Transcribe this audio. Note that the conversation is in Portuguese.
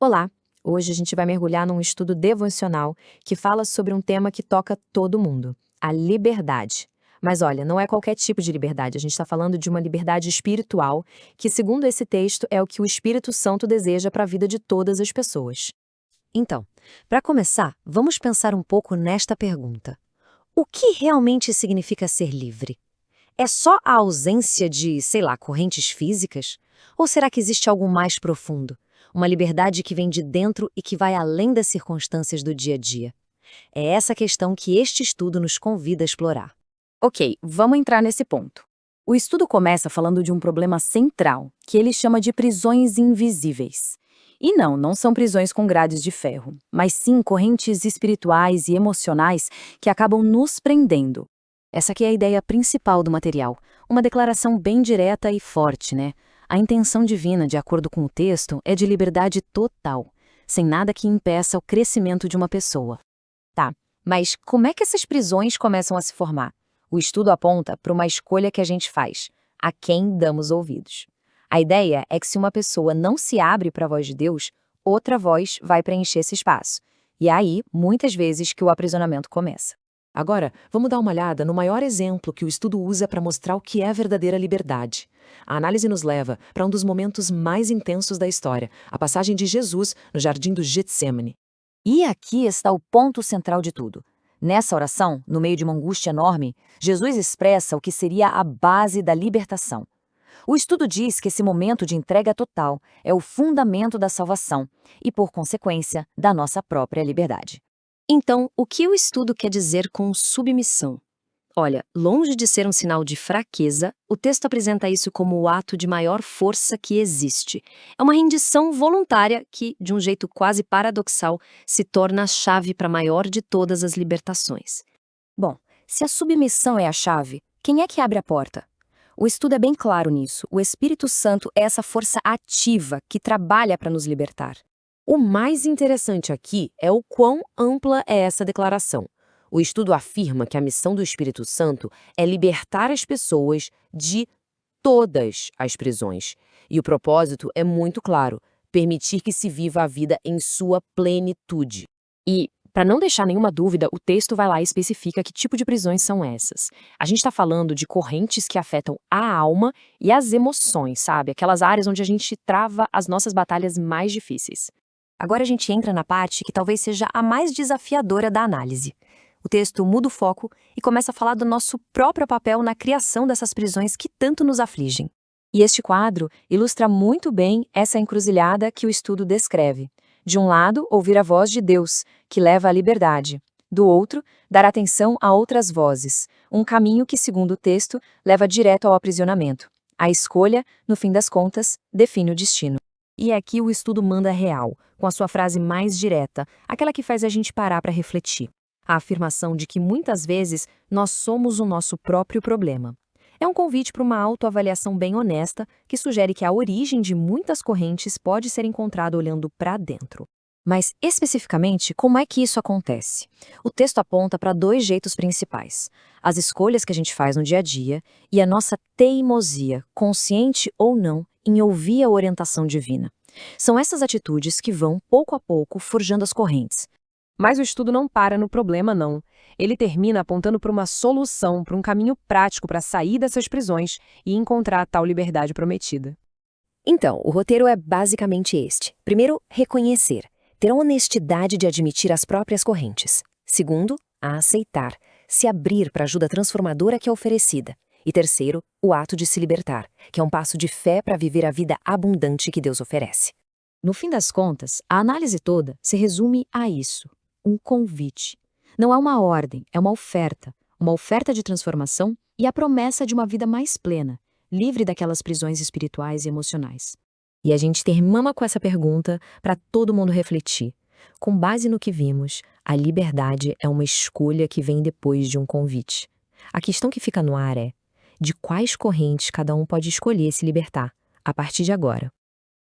Olá! Hoje a gente vai mergulhar num estudo devocional que fala sobre um tema que toca todo mundo, a liberdade. Mas olha, não é qualquer tipo de liberdade, a gente está falando de uma liberdade espiritual, que, segundo esse texto, é o que o Espírito Santo deseja para a vida de todas as pessoas. Então, para começar, vamos pensar um pouco nesta pergunta: o que realmente significa ser livre? É só a ausência de, sei lá, correntes físicas? Ou será que existe algo mais profundo? Uma liberdade que vem de dentro e que vai além das circunstâncias do dia a dia? É essa questão que este estudo nos convida a explorar. Ok, vamos entrar nesse ponto. O estudo começa falando de um problema central, que ele chama de prisões invisíveis. E não são prisões com grades de ferro, mas sim correntes espirituais e emocionais que acabam nos prendendo. Essa aqui é a ideia principal do material, uma declaração bem direta e forte, né? A intenção divina, de acordo com o texto, é de liberdade total, sem nada que impeça o crescimento de uma pessoa. Tá, mas como é que essas prisões começam a se formar? O estudo aponta para uma escolha que a gente faz, a quem damos ouvidos. A ideia é que se uma pessoa não se abre para a voz de Deus, outra voz vai preencher esse espaço. E é aí, muitas vezes, que o aprisionamento começa. Agora, vamos dar uma olhada no maior exemplo que o estudo usa para mostrar o que é a verdadeira liberdade. A análise nos leva para um dos momentos mais intensos da história, a passagem de Jesus no jardim do Getsêmani. E aqui está o ponto central de tudo. Nessa oração, no meio de uma angústia enorme, Jesus expressa o que seria a base da libertação. O estudo diz que esse momento de entrega total é o fundamento da salvação e, por consequência, da nossa própria liberdade. Então, o que o estudo quer dizer com submissão? Olha, longe de ser um sinal de fraqueza, o texto apresenta isso como o ato de maior força que existe. É uma rendição voluntária que, de um jeito quase paradoxal, se torna a chave para a maior de todas as libertações. Bom, se a submissão é a chave, quem é que abre a porta? O estudo é bem claro nisso. O Espírito Santo é essa força ativa que trabalha para nos libertar. O mais interessante aqui é o quão ampla é essa declaração. O estudo afirma que a missão do Espírito Santo é libertar as pessoas de todas as prisões. E o propósito é muito claro: permitir que se viva a vida em sua plenitude. E, para não deixar nenhuma dúvida, o texto vai lá e especifica que tipo de prisões são essas. A gente está falando de correntes que afetam a alma e as emoções, sabe? Aquelas áreas onde a gente trava as nossas batalhas mais difíceis. Agora a gente entra na parte que talvez seja a mais desafiadora da análise. O texto muda o foco e começa a falar do nosso próprio papel na criação dessas prisões que tanto nos afligem. E este quadro ilustra muito bem essa encruzilhada que o estudo descreve. De um lado, ouvir a voz de Deus, que leva à liberdade. Do outro, dar atenção a outras vozes, um caminho que, segundo o texto, leva direto ao aprisionamento. A escolha, no fim das contas, define o destino. E aqui o estudo manda real, com a sua frase mais direta, aquela que faz a gente parar para refletir. A afirmação de que muitas vezes nós somos o nosso próprio problema. É um convite para uma autoavaliação bem honesta, que sugere que a origem de muitas correntes pode ser encontrada olhando para dentro. Mas, especificamente, como é que isso acontece? O texto aponta para dois jeitos principais: as escolhas que a gente faz no dia a dia e a nossa teimosia, consciente ou não, em ouvir a orientação divina. São essas atitudes que vão, pouco a pouco, forjando as correntes. Mas o estudo não para no problema, não. Ele termina apontando para uma solução, para um caminho prático para sair dessas prisões e encontrar a tal liberdade prometida. Então, o roteiro é basicamente este. Primeiro, reconhecer. Ter a honestidade de admitir as próprias correntes. Segundo, a aceitar. Se abrir para a ajuda transformadora que é oferecida. E terceiro, o ato de se libertar, que é um passo de fé para viver a vida abundante que Deus oferece. No fim das contas, a análise toda se resume a isso: um convite. Não é uma ordem, é uma oferta de transformação e a promessa de uma vida mais plena, livre daquelas prisões espirituais e emocionais. E a gente termina com essa pergunta para todo mundo refletir. Com base no que vimos, a liberdade é uma escolha que vem depois de um convite. A questão que fica no ar é: de quais correntes cada um pode escolher se libertar, a partir de agora?